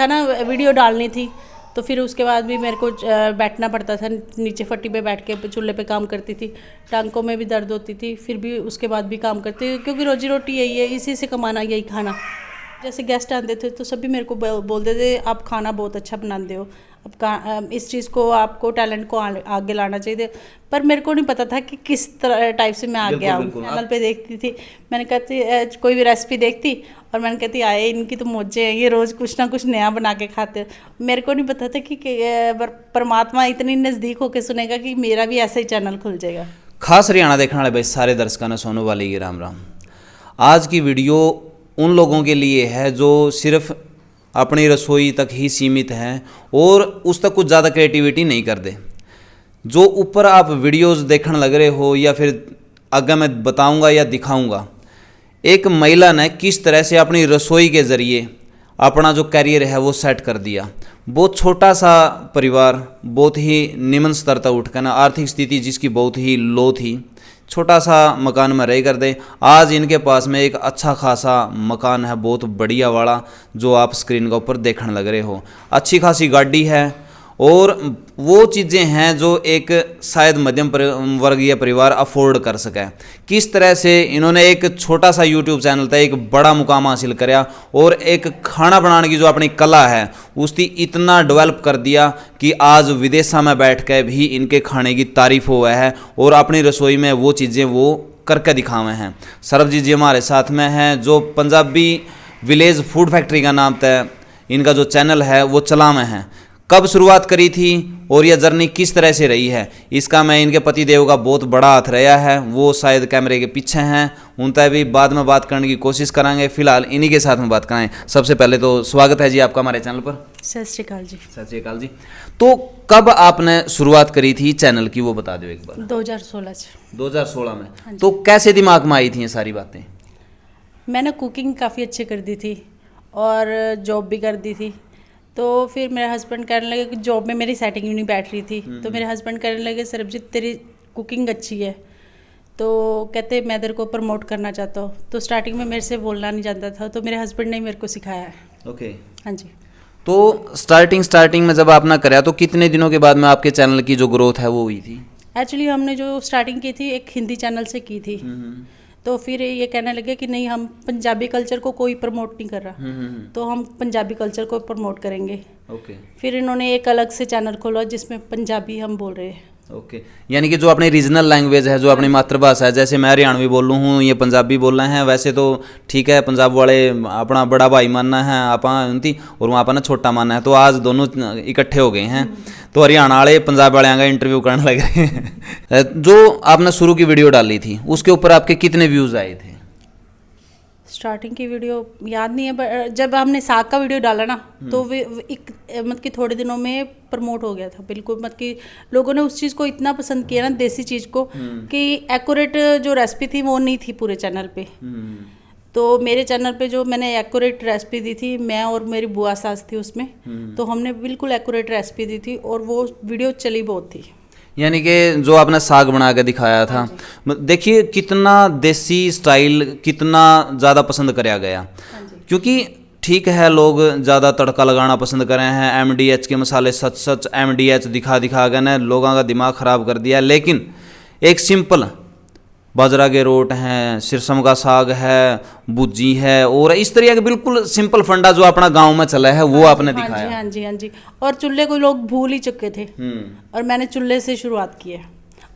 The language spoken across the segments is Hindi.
था ना, वीडियो डालनी थी तो फिर उसके बाद भी मेरे को बैठना पड़ता था नीचे, फट्टी पे बैठ के चूल्हे पे काम करती थी। टांगों में भी दर्द होती थी, फिर भी उसके बाद भी काम करती, क्योंकि रोजी रोटी यही है, इसी से कमाना, यही खाना। जैसे गेस्ट आते थे तो सभी मेरे को बोलते थे आप खाना बहुत अच्छा बनाते हो, अब इस चीज़ को आपको टैलेंट को आगे लाना चाहिए। पर मेरे को नहीं पता था कि किस तरह टाइप से मैं आगे आऊँ। चैनल पे देखती थी, मैंने कहती कोई भी रेसिपी देखती और मैंने कहती आए इनकी तो मौजें हैं, ये रोज़ कुछ ना कुछ नया बना के खाते। मेरे को नहीं पता था कि परमात्मा इतनी नज़दीक होकर सुनेगा कि मेरा भी ऐसा ही चैनल खुल जाएगा। खास हरियाणा देखने वाले भाई सारे दर्शकों ने सोनू वाले की राम राम। आज की वीडियो उन लोगों के लिए है जो सिर्फ अपनी रसोई तक ही सीमित हैं और उस तक कुछ ज़्यादा क्रिएटिविटी नहीं करते। जो ऊपर आप वीडियोस देखने लग रहे हो या फिर आगे मैं बताऊंगा या दिखाऊंगा, एक महिला ने किस तरह से अपनी रसोई के ज़रिए अपना जो कैरियर है वो सेट कर दिया। बहुत छोटा सा परिवार, बहुत ही निम्न स्तर तक उठकर ना, आर्थिक स्थिति जिसकी बहुत ही लो थी, छोटा सा मकान में रह कर दे, आज इनके पास में एक अच्छा खासा मकान है, बहुत बढ़िया वाला, जो आप स्क्रीन के ऊपर देखने लग रहे हो। अच्छी खासी गाड़ी है और वो चीज़ें हैं जो एक शायद मध्यम वर्गीय परिवार अफोर्ड कर सके। किस तरह से इन्होंने एक छोटा सा यूट्यूब चैनल था एक बड़ा मुकाम हासिल कराया और एक खाना बनाने की जो अपनी कला है उसकी इतना डेवलप कर दिया कि आज विदेशों में बैठ कर भी इनके खाने की तारीफ हुआ है और अपनी रसोई में वो चीज़ें वो करके दिखावे हैं। सरबजीत जी हमारे साथ में हैं जो पंजाबी विलेज फूड फैक्ट्री का नाम था, इनका जो चैनल है वो चलावे हैं। कब शुरुआत करी थी और यह जर्नी किस तरह से रही है, इसका मैं इनके पति देव का बहुत बड़ा हाथ रहा है, वो शायद कैमरे के पीछे हैं, उनसे भी बाद में बात करने की कोशिश करेंगे। फिलहाल इन्हीं के साथ में बात कराएं। सबसे पहले तो स्वागत है जी आपका हमारे चैनल पर। सत श्री अकाल जी। सत श्री अकाल जी। तो कब आपने शुरुआत करी थी चैनल की वो बता दो एक बार। 2016 में। हाँ, तो कैसे दिमाग में आई थी ये सारी बातें? मैंने कुकिंग काफ़ी अच्छी कर दी थी और जॉब भी कर दी थी। तो फिर मेरे हस्बैंड कहने लगे कि जॉब में मेरी सेटिंग ही नहीं बैठ रही थी, तो मेरे हस्बैंड कहने लगे सरबजीत तेरी कुकिंग अच्छी है, तो कहते मैं तेरे को प्रमोट करना चाहता हूँ। तो स्टार्टिंग में मेरे से बोलना नहीं जानता था, तो मेरे हस्बैंड ने मेरे को सिखाया है। ओके। हाँ जी। तो स्टार्टिंग में जब आपने कराया तो कितने दिनों के बाद में आपके चैनल की जो ग्रोथ है वो हुई थी? एक्चुअली हमने जो स्टार्टिंग की थी एक हिंदी चैनल से की थी, तो फिर ये कहने लगे कि नहीं हम पंजाबी कल्चर को कोई प्रमोट नहीं कर रहा, तो हम पंजाबी कल्चर को प्रमोट करेंगे। ओके। फिर इन्होंने एक अलग से चैनल खोला जिसमें पंजाबी हम बोल रहे हैं। ओके। यानी कि जो अपनी रीजनल लैंग्वेज है, जो अपनी मातृभाषा है, जैसे मैं हरियाणवी बोल रहा हूँ, ये पंजाबी बोल रहे हैं, वैसे तो ठीक है, पंजाब वाले अपना बड़ा भाई मानना है आपा उनती और वहाँ पर ना छोटा मानना है, तो आज दोनों इकट्ठे हो गए हैं। तो हरियाणा वाले पंजाब वाले का इंटरव्यू करने लग रहे हैं। जो आपने शुरू की वीडियो डाली थी उसके ऊपर आपके कितने व्यूज़ आए थे? स्टार्टिंग की वीडियो याद नहीं है, पर जब हमने साग का वीडियो डाला ना तो मतलब कि थोड़े दिनों में प्रमोट हो गया था बिल्कुल। मतलब कि लोगों ने उस चीज़ को इतना पसंद किया ना, देसी चीज़ को, कि एक्यूरेट जो रेसिपी थी वो नहीं थी पूरे चैनल पे। तो मेरे चैनल पे जो मैंने एक्यूरेट रेसिपी दी थी, मैं और मेरी बुआ सास थी उसमें, तो हमने बिल्कुल एक्यूरेट रेसिपी दी थी और वो वीडियो चली बहुत थी। यानी कि जो आपने साग बना के दिखाया था, देखिए कितना देसी स्टाइल, कितना ज़्यादा पसंद कराया गया। क्योंकि ठीक है लोग ज़्यादा तड़का लगाना पसंद कर रहे हैं, MDH के मसाले सच MDH दिखा के ना लोगों का दिमाग ख़राब कर दिया। लेकिन एक सिंपल बाजरा के रोट हैं, सिरसम का साग है, भुजी है और इस तरह के बिल्कुल सिंपल फंडा जो अपना गांव में चला है वो आपने दिखाया। हाँ जी। और चूल्हे को लोग भूल ही चुके थे और मैंने चूल्हे से शुरुआत की है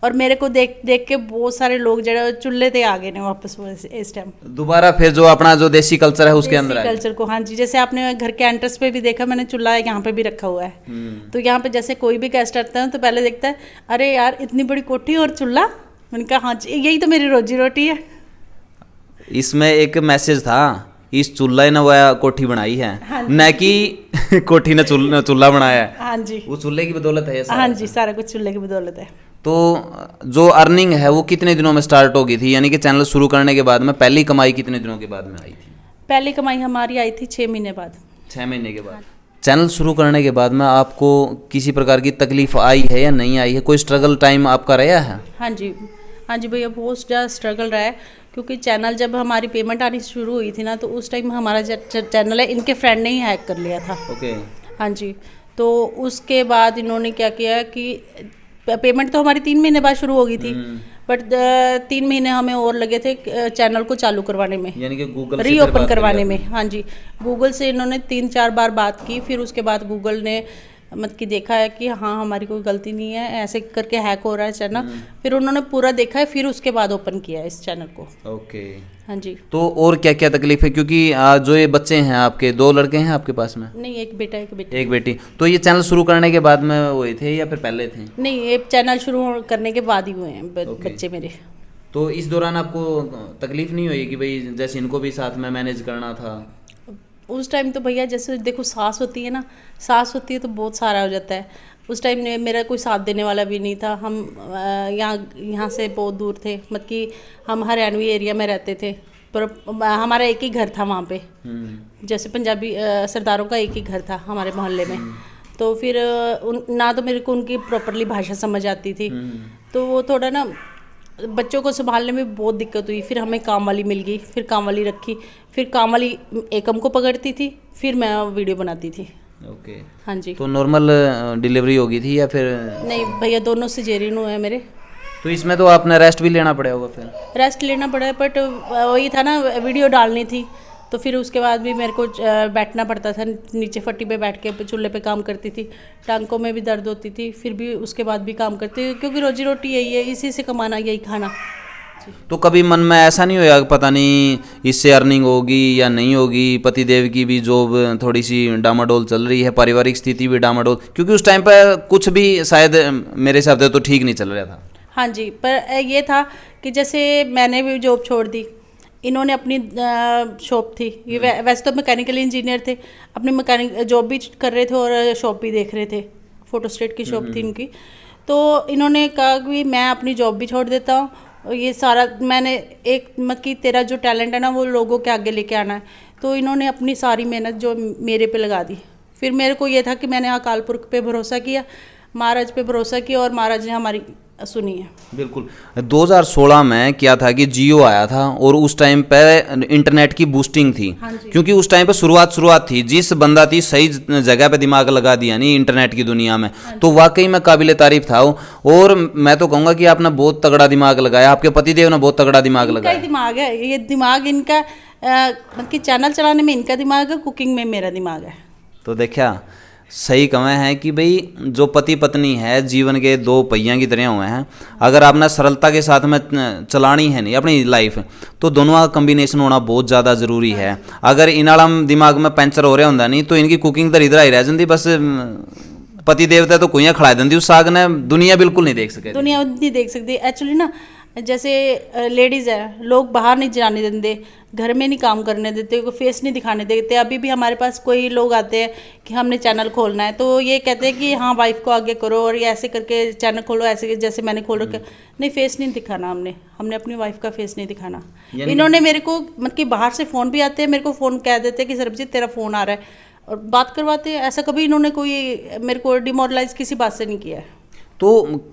और मेरे को देख के बहुत सारे लोग जो चूल्हे पे आ गए ने वापस इस टाइम दोबारा, फिर जो अपना जो देसी कल्चर है उसके अंदर कल्चर को। हाँ जी, जैसे आपने घर के एंट्रेंस पे भी देखा, मैंने चूल्हा यहाँ पे भी रखा हुआ है। तो यहाँ पे जैसे कोई भी गेस्ट आता है तो पहले देखता है अरे यार इतनी बड़ी कोठी और चूल्हा, मैंने कहा हाँ जी यही तो मेरी रोजी रोटी है। इसमें एक मैसेज था, इस चूल्हा ने वह कोठी बनाई है, न कि कोठी ने चूल्हा बनाया है। हाँ जी, वो चूल्हे की बदौलत है। हाँ जी, सारा कुछ चूल्हे की बदौलत है। तो जो अर्निंग है वो कितने दिनों में स्टार्ट हो गई थी? यानी कि चैनल शुरू करने के बाद में पहली कमाई कितने दिनों के बाद में आई थी? पहली कमाई हमारी आई थी 6 महीने बाद। 6 महीने के बाद। चैनल शुरू करने के बाद में आपको किसी प्रकार की तकलीफ आई है या नहीं आई है? कोई स्ट्रगल टाइम आपका रहा है? हाँ जी भैया, बहुत ज़्यादा स्ट्रगल रहा है। क्योंकि चैनल जब हमारी पेमेंट आनी शुरू हुई थी ना, तो उस टाइम हमारा चैनल है इनके फ्रेंड ने ही हैक कर लिया था। ओके। हाँ जी। तो उसके बाद इन्होंने क्या किया कि पेमेंट तो हमारी 3 महीने बाद शुरू हो गई थी, बट 3 महीने हमें और लगे थे चैनल को चालू करवाने में, यानी कि गूगल से रीओपन फिर बात करवाने करी में। हाँ जी, गूगल से इन्होंने 3-4 बार बात की, फिर उसके बाद गूगल ने मतलब कि देखा है कि हाँ हमारी कोई गलती नहीं है, ऐसे करके हैक हो रहा है चैनल। फिर उन्होंने पूरा देखा है, फिर उसके बाद ओपन किया है इस चैनल को। ओके। हाँ जी। तो और क्या क्या तकलीफ है, क्योंकि जो ये बच्चे हैं आपके, 2 लड़के हैं आपके पास में? नहीं, एक बेटा एक बेटी। एक बेटी। तो ये चैनल शुरू करने के बाद में हुए थे या फिर पहले थे? नहीं, ये चैनल शुरू करने के बाद ही हुए हैं बच्चे मेरे। तो इस दौरान आपको तकलीफ नहीं हुई कि भाई जैसे इनको भी साथ में मैनेज करना था? उस टाइम तो भैया जैसे देखो सास होती है ना, सास होती है तो बहुत सारा हो जाता है। उस टाइम मेरा कोई साथ देने वाला भी नहीं था। हम यहाँ से बहुत दूर थे, मतलब कि हम हरियाणवी एरिया में रहते थे, पर हमारा एक ही घर था वहाँ पे। जैसे पंजाबी सरदारों का एक ही घर था हमारे मोहल्ले में। तो फिर ना तो मेरे को उनकी प्रॉपरली भाषा समझ आती थी, तो वो थोड़ा ना बच्चों को संभालने में बहुत दिक्कत हुई। फिर हमें काम वाली मिल गई, फिर काम वाली रखी, फिर काम वाली एकम को पकड़ती थी, फिर मैं वीडियो बनाती थी। ओके। हाँ जी। तो नॉर्मल डिलीवरी होगी थी या फिर? नहीं भैया, दोनों सिजेरियन हुए हैं मेरे। तो इसमें तो आपने रेस्ट भी लेना पड़ा होगा फिर? रेस्ट लेना पड़ा, बट वही था ना, वीडियो डालनी थी, तो फिर उसके बाद भी मेरे को बैठना पड़ता था नीचे, फट्टी पे बैठ के चूल्हे पे काम करती थी। टांगों में भी दर्द होती थी, फिर भी उसके बाद भी काम करती, क्योंकि रोजी रोटी यही है, इसी से कमाना, यही खाना। तो कभी मन में ऐसा नहीं होया पता नहीं इससे अर्निंग होगी या नहीं होगी? पतिदेव की भी जॉब थोड़ी सी डामाडोल चल रही है, पारिवारिक स्थिति भी डामाडोल, क्योंकि उस टाइम पर कुछ भी शायद मेरे हिसाब से तो ठीक नहीं चल रहा था। हाँ जी, पर ये था कि जैसे मैंने भी जॉब छोड़ दी, इन्होंने अपनी शॉप थी, ये वैसे तो मैकेनिकल इंजीनियर थे, अपनी मैकेनिक जॉब भी कर रहे थे और शॉप भी देख रहे थे, फोटोस्टेट की शॉप थी इनकी। तो इन्होंने कहा कि मैं अपनी जॉब भी छोड़ देता हूँ, और ये सारा मैंने एक मतलब कि तेरा जो टैलेंट है ना वो लोगों के आगे लेके आना है। तो इन्होंने अपनी सारी मेहनत जो मेरे पे लगा दी। फिर मेरे को ये था कि मैंने अकाल पुरख पे भरोसा किया, महाराज पे भरोसा किया, और महाराज ने हमारी सुनी है। बिल्कुल। 2016 में क्या था कि जियो आया था और उस टाइम पे इंटरनेट की बूस्टिंग थी। हाँ, क्योंकि उस टाइम पे शुरुआत थी, जिस बंदा थी सही जगह पे दिमाग लगा दिया नहीं इंटरनेट की दुनिया में, तो वाकई में काबिले तारीफ था। और मैं तो कहूँगा कि आपने बहुत तगड़ा दिमाग लगाया, आपके पतिदेव ने बहुत तगड़ा दिमाग लगाया। दिमाग है ये, दिमाग इनका, मतलब कि चैनल चलाने में इनका दिमाग है, कुकिंग में मेरा दिमाग है। तो देखा, सही कहे हैं कि भाई जो पति पत्नी है जीवन के 2 पहिया की तरह हुए हैं। अगर आपने सरलता के साथ में चलानी है नहीं अपनी लाइफ, तो दोनों का कम्बिनेशन होना बहुत ज़्यादा ज़रूरी है। अगर इन वाला दिमाग में पंचर हो रहा होंगे नहीं तो इनकी कुकिंग तो इधर ही रह जाती, बस पति देवता तो कुइयाँ खड़ा देंदी उस साग ने, दुनिया बिल्कुल नहीं देख सके। दुनिया नहीं देख सकती एक्चुअली ना। जैसे लेडीज़ है, लोग बाहर नहीं जाने देते, घर में नहीं काम करने देते, फेस नहीं दिखाने देते। अभी भी हमारे पास कोई लोग आते हैं कि हमने चैनल खोलना है, तो ये कहते हैं कि हाँ वाइफ को आगे करो और ये ऐसे करके चैनल खोलो, ऐसे जैसे मैंने खोल रखा। नहीं, फेस नहीं दिखाना हमने अपनी वाइफ का फेस नहीं दिखाना। इन्होंने मेरे को मतलब कि बाहर से फ़ोन भी आते हैं, मेरे को फ़ोन कह देते हैं कि सरबजीत तेरा फ़ोन आ रहा है, और बात करवाते हैं। ऐसा कभी इन्होंने कोई मेरे को डिमोरलाइज किसी बात से नहीं किया है। तो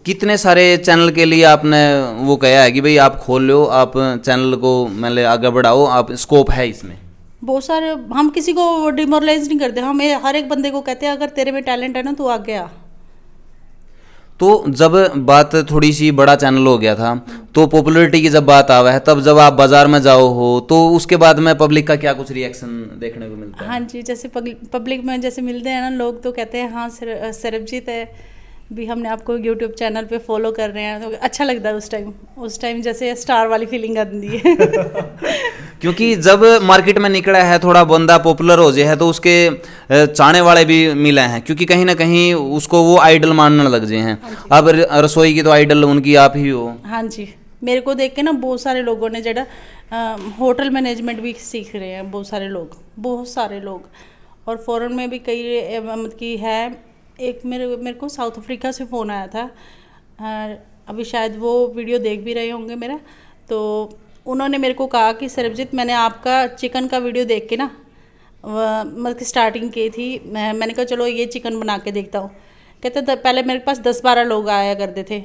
कितने सारे चैनल के लिए आपने वो कहा है कि भाई आप खोल लो, आप चैनल को मतलब आगे बढ़ाओ, आप स्कोप है इसमें? बहुत सारे, हम किसी को डिमोरलाइज नहीं करते, हम हर एक बंदे को कहते हैं अगर तेरे में टैलेंट है ना तो आगे आ। तो जब बात थोड़ी सी बड़ा चैनल हो गया था, तो पॉपुलैरिटी की जब बात आवा है, तब जब आप बाजार में जाओ हो, तो उसके बाद में पब्लिक का क्या कुछ रिएक्शन देखने को मिलता है? हाँ जी, जैसे पब्लिक में जैसे मिलते हैं ना लोग, तो कहते हैं हाँ सरबजीत है भी, हमने आपको यूट्यूब चैनल पे फॉलो कर रहे हैं, तो अच्छा लगता है उस टाइम जैसे स्टार वाली फीलिंग आती है। क्योंकि जब मार्केट में निकला है, थोड़ा बंदा पॉपुलर हो जाए है, तो उसके चाहने वाले भी मिले हैं, क्योंकि कहीं ना कहीं उसको वो आइडल मानने लग जाए हैं। अब रसोई की तो आइडल उनकी आप ही हो। हाँ जी, मेरे को देख के ना बहुत सारे लोगों ने जरा होटल मैनेजमेंट भी सीख रहे हैं, बहुत सारे लोग। और फॉरेन में भी कई मतलब कि है। एक मेरे को साउथ अफ्रीका से फ़ोन आया था, अभी शायद वो वीडियो देख भी रहे होंगे मेरा। तो उन्होंने मेरे को कहा कि सरबजीत मैंने आपका चिकन का वीडियो देख के ना मतलब कि स्टार्टिंग की थी, मैंने कहा चलो ये चिकन बना के देखता हूँ। कहते पहले मेरे पास 10-12 लोग आया करते थे,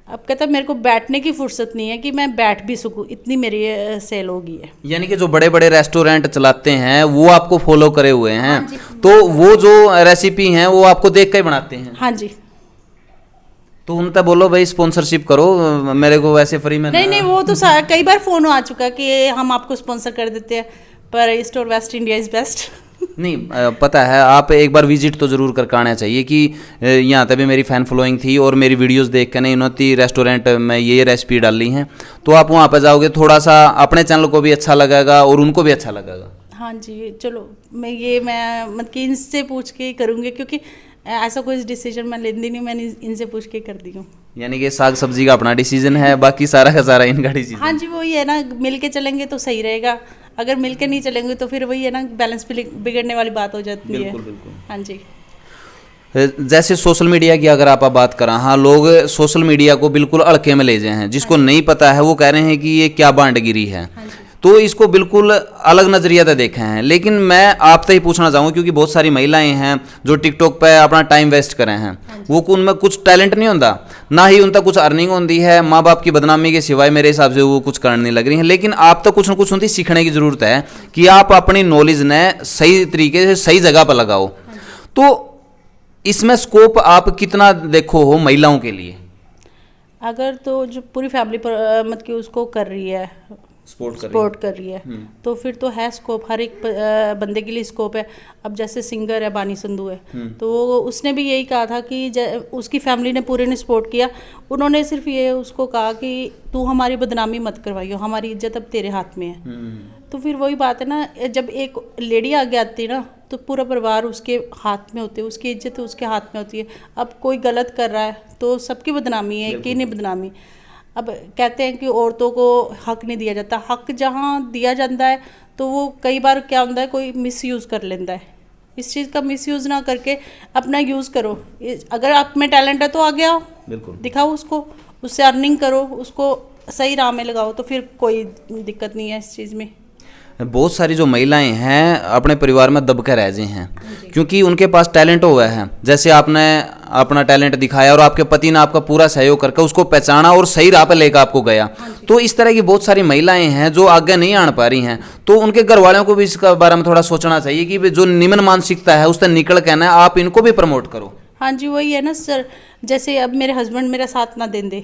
अब कहता है मेरे को बैठने की फुर्सत नहीं है कि मैं बैठ भी सकूं, इतनी मेरी सेल हो गई है। यानी कि जो बड़े बड़े रेस्टोरेंट चलाते हैं वो आपको फॉलो करे हुए हैं। हाँ जी। तो वो जो रेसिपी हैं वो आपको देख कर ही बनाते हैं। हाँ जी। तो उनसे बोलो भाई स्पॉन्सरशिप करो, मेरे को वैसे फ्री में नहीं वो तो कई बार फोन आ चुका कि हम आपको स्पॉन्सर कर देते हैं, पर store waste India is best. नहीं पता है, आप एक बार विजिट तो ज़रूर करके आना चाहिए कि यहाँ तक भी मेरी फ़ैन फॉलोइंग थी और मेरी वीडियोस देख कर नहीं उन्होंने रेस्टोरेंट में ये रेसिपी डाली हैं, तो आप वहाँ पर जाओगे थोड़ा सा अपने चैनल को भी अच्छा लगेगा और उनको भी अच्छा लगेगा। हाँ जी, चलो मैं मतलब कि इनसे पूछ के ही करूँगी, क्योंकि ऐसा कोई डिसीजन मैं लेती नहीं, मैंने इनसे पूछ के कर दी हूँ। यानी कि साग सब्जी का अपना डिसीजन है, बाकी सारा का सारा इनका डिसीजन। हाँ जी, वही है ना, मिल के चलेंगे तो सही रहेगा, अगर मिल के नहीं चलेंगे तो फिर वही है ना, बैलेंस बिगड़ने वाली बात हो जाती है। बिल्कुल बिल्कुल। हाँ जी। जैसे सोशल मीडिया की अगर आप बात करें, हाँ लोग सोशल मीडिया को बिल्कुल हल्के में ले जाए हैं, जिसको नहीं पता है वो कह रहे हैं कि ये क्या बांटगिरी है। तो इसको बिल्कुल अलग नज़रिया से देखे हैं। लेकिन मैं आपसे ही पूछना चाहूँगा, क्योंकि बहुत सारी महिलाएं हैं जो टिकटॉक पे अपना टाइम वेस्ट कर रहे हैं, वो उनमें कुछ टैलेंट नहीं होता, ना ही उनका कुछ अर्निंग होती है, माँ बाप की बदनामी के सिवाय मेरे हिसाब से वो कुछ करने नहीं लग रही हैं। लेकिन आप तो कुछ ना कुछ उनकी सीखने की ज़रूरत है कि आप अपनी नॉलेज ने सही तरीके से सही जगह पर लगाओ। तो इसमें स्कोप आप कितना देखो हो महिलाओं के लिए? अगर तो जो पूरी फैमिली पर मतलब कि उसको कर रही है, सपोर्ट कर रही है, तो फिर तो है स्कोप, हर एक बंदे के लिए स्कोप है। अब जैसे सिंगर है बानी संधू है, तो उसने भी यही कहा था कि उसकी फैमिली ने पूरे ने सपोर्ट किया, उन्होंने सिर्फ ये उसको कहा कि तू हमारी बदनामी मत करवाइयो, हमारी इज्जत अब तेरे हाथ में है। तो फिर वही बात है ना, जब एक लेडी आगे आती है ना तो पूरा परिवार उसके हाथ में होते है, उसकी इज्जत उसके हाथ में होती है। अब कोई गलत कर रहा है तो सबकी बदनामी है, कि नहीं बदनामी। अब कहते हैं कि औरतों को हक नहीं दिया जाता, हक जहाँ दिया जाता है तो वो कई बार क्या होता है, कोई मिसयूज़ कर लेता है। इस चीज़ का मिसयूज़ ना करके अपना यूज़ करो। अगर आप में टैलेंट है तो आगे आओ, बिल्कुल दिखाओ उसको, उससे अर्निंग करो, उसको सही राह में लगाओ, तो फिर कोई दिक्कत नहीं है इस चीज़ में। बहुत सारी जो महिलाएं हैं अपने परिवार में दब के रह गई हैं, क्योंकि उनके पास टैलेंट हुआ है। जैसे आपने अपना टैलेंट दिखाया और आपके पति ने आपका पूरा सहयोग करके उसको पहचाना और सही राह पर लेकर आपको गया। तो इस तरह की बहुत सारी महिलाएं हैं जो आगे नहीं आने पा रही हैं, तो उनके घर वालों को भी इसके बारे में थोड़ा सोचना चाहिए कि जो निम्न मानसिकता है उससे निकल के ना आप इनको भी प्रमोट करो। हाँ जी, वही है ना सर, जैसे अब मेरे हस्बैंड मेरा साथ ना देंगे,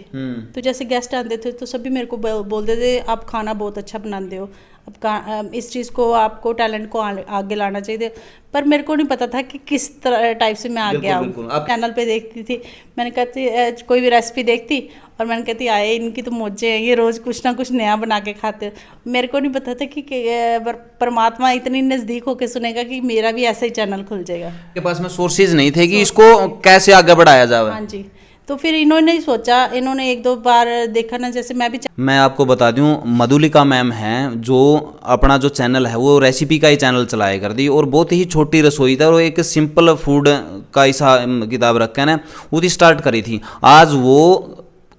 तो जैसे गेस्ट आते थे तो सभी मेरे को बोलते थे आप खाना बहुत अच्छा बनाते हो, अब इस चीज़ को आपको टैलेंट को आगे लाना चाहिए। पर मेरे को नहीं पता था कि किस तरह टाइप से मैं आगे आऊँ। चैनल पे देखती थी, मैंने कहती कोई भी रेसिपी देखती और मैंने कहती आए इनकी तो मौजें हैं, ये रोज़ कुछ ना कुछ नया बना के खाते। मेरे को नहीं पता था कि परमात्मा इतनी नज़दीक होकर सुनेगा कि मेरा भी ऐसा ही चैनल खुल जाएगा। के पास में सोर्सेज नहीं थे कि इसको कैसे आगे बढ़ाया जाए। हाँ जी, तो फिर इन्होंने सोचा, इन्होंने एक दो बार देखा ना, जैसे मैं आपको बता दूं, मधुलिका मैम हैं जो अपना जो चैनल है वो रेसिपी का ही चैनल चलाया कर दी, और बहुत ही छोटी रसोई था और एक सिंपल फूड का हिसाब किताब रख के ना वो स्टार्ट करी थी। आज वो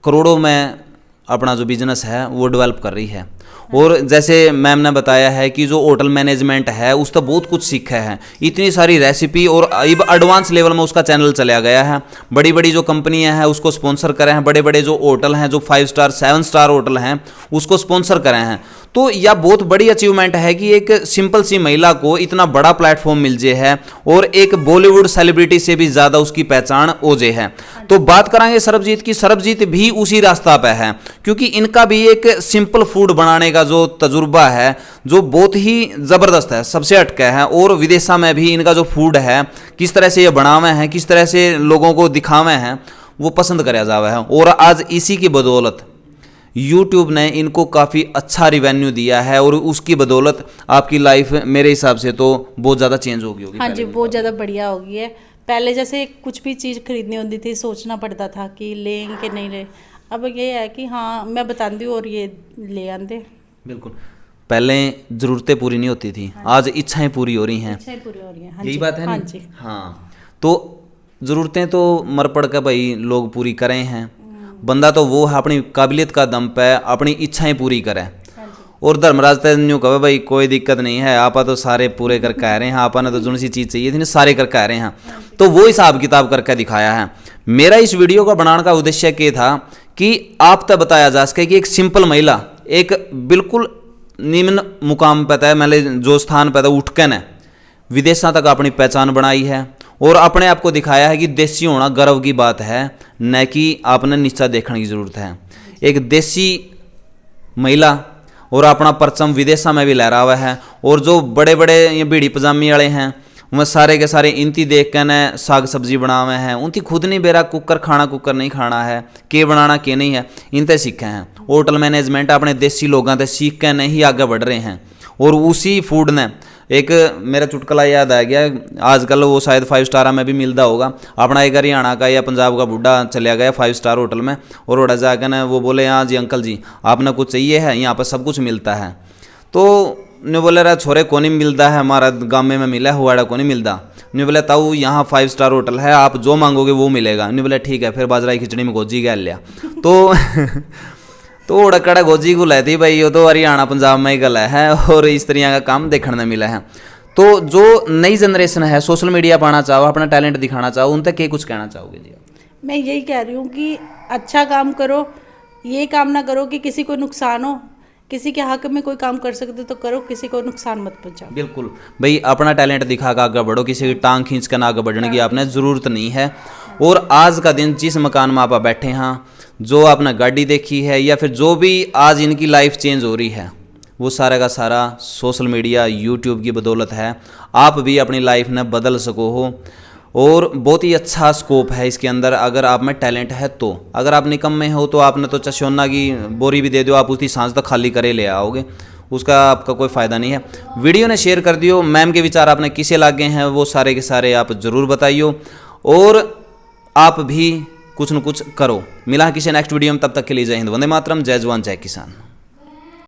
करोड़ों में अपना जो बिजनेस है वो डेवलप कर रही है। और जैसे मैम ने बताया है कि जो होटल मैनेजमेंट है उसका बहुत कुछ सीखा है, इतनी सारी रेसिपी, और अब एडवांस लेवल में उसका चैनल चला गया है। बड़ी बड़ी जो कंपनियां हैं उसको स्पॉन्सर करे हैं, बड़े बड़े जो होटल हैं जो 5 स्टार 7 स्टार होटल हैं उसको स्पॉन्सर करे हैं। तो यह बहुत बड़ी अचीवमेंट है कि एक सिंपल सी महिला को इतना बड़ा प्लेटफॉर्म मिल जे है और एक बॉलीवुड सेलिब्रिटी से भी ज़्यादा उसकी पहचान हो जे है। तो बात करेंगे सरबजीत की, सरबजीत भी उसी रास्ता पे है, क्योंकि इनका भी एक सिंपल फूड बनाने का जो तजुर्बा है जो बहुत ही ज़बरदस्त है, सबसे हटका है। और विदेशा में भी इनका जो फूड है किस तरह से ये बनावे हैं, किस तरह से लोगों को दिखावे हैं, वो पसंद कराया जावा है। और आज इसी की बदौलत YouTube ने इनको काफ़ी अच्छा रिवेन्यू दिया है और उसकी बदौलत आपकी लाइफ मेरे हिसाब से तो बहुत ज़्यादा चेंज हो गई होगी। हाँ जी, बहुत ज़्यादा बढ़िया हो गई है। पहले जैसे कुछ भी चीज़ खरीदनी होती थी सोचना पड़ता था कि लें कि नहीं लें, अब ये है कि हाँ मैं बताती हूँ और ये ले आते। बिल्कुल, पहले ज़रूरतें पूरी नहीं होती थी, आज इच्छाएं पूरी हो रही हैं। इच्छाएं पूरी हो रही हैं, यही बात है। हाँ जी, हाँ, तो ज़रूरतें तो मर पड़ कर भाई लोग पूरी करें हैं, बंदा तो वो है अपनी काबिलियत का दम पे अपनी इच्छाएं पूरी करे। और धर्मराज तो यूँ कहे भाई कोई दिक्कत नहीं है, आप तो सारे पूरे करके आ रहे हैं, आपने तो जो सी चीज़ चाहिए थी ना सारे करके आ रहे हैं। तो वो हिसाब किताब करके दिखाया है। मेरा इस वीडियो का बनाने का उद्देश्य ये था कि आप तक बताया जा सके कि एक सिंपल महिला एक बिल्कुल निम्न मुकाम पर है, मतलब जो स्थान पर उठकर ने विदेशों तक अपनी पहचान बनाई है और अपने आप को दिखाया है कि देसी होना गर्व की बात है, न कि आपने नीचा देखने की ज़रूरत है। एक देसी महिला और अपना परचम विदेशों में भी लहरा हुआ है। और जो बड़े बड़े ये बीड़ी पजामी वाले हैं वह सारे के सारे इनती देख कर न साग सब्जी बना हुए हैं, उनकी खुद नहीं बेरा कुकर नहीं खाना है, के बनाना के नहीं है, इनते सीखे हैं। होटल मैनेजमेंट अपने देसी लोगों से सीख कर नहीं आगे बढ़ रहे हैं। और उसी फूड ने एक मेरा चुटकुला याद आ गया, आजकल वो शायद 5 स्टार में भी मिलता होगा। अपना एक हरियाणा का या पंजाब का बुढ़ा चला गया 5 स्टार होटल में और उड़ा जाकर न वो बोले, हाँ जी अंकल जी आपने कुछ चाहिए है, यहाँ पर सब कुछ मिलता है। तो ने बोले रहा छोरे को नहीं मिलता है, हमारा गाँव में मिला हुआ को नहीं मिलता। ने बोले ताऊ यहाँ 5 स्टार होटल है, आप जो मांगोगे वो मिलेगा। ने बोले ठीक है, फिर बाजरा की खिचड़ी में गोजी गया लिया। तो उड़कड़ा गोजी को लेती भाई, वो तो हरियाणा पंजाब में ही गला है और इस तरह का काम देखने में मिला है। तो जो नई जनरेशन है सोशल मीडिया पाना चाहो, अपना टैलेंट दिखाना चाहो, उन तक कुछ कहना चाहोगे जी? मैं यही कह रही हूँ कि अच्छा काम करो, ये काम ना करो कि किसी को नुकसान हो। किसी के हक में कोई काम कर सकते तो करो, किसी को नुकसान मत पहुंचाओ। बिल्कुल भाई, अपना टैलेंट दिखा कर आगे बढ़ो, किसी की टांग खींच कर आगे बढ़ने की आपने ज़रूरत नहीं है। और आज का दिन जिस मकान में आप बैठे हैं, जो आपने गाड़ी देखी है या फिर जो भी आज इनकी लाइफ चेंज हो रही है, वो सारा का सारा सोशल मीडिया यूट्यूब की बदौलत है। आप भी अपनी लाइफ में बदल सको हो और बहुत ही अच्छा स्कोप है इसके अंदर अगर आप में टैलेंट है तो। अगर आप निकम्मे हो तो आपने तो चशोना की बोरी भी दे दो, आप उसी सांस तक खाली करे ले आओगे, उसका आपका कोई फ़ायदा नहीं है। वीडियो ने शेयर कर दियो, मैम के विचार आपने किसे लागे हैं वो सारे के सारे आप ज़रूर बताइयो और आप भी कुछ न कुछ करो। मिला किसी नेक्स्ट वीडियो में, तब तक के लिए जय हिंद, वंदे मातरम, जय जवान जय किसान।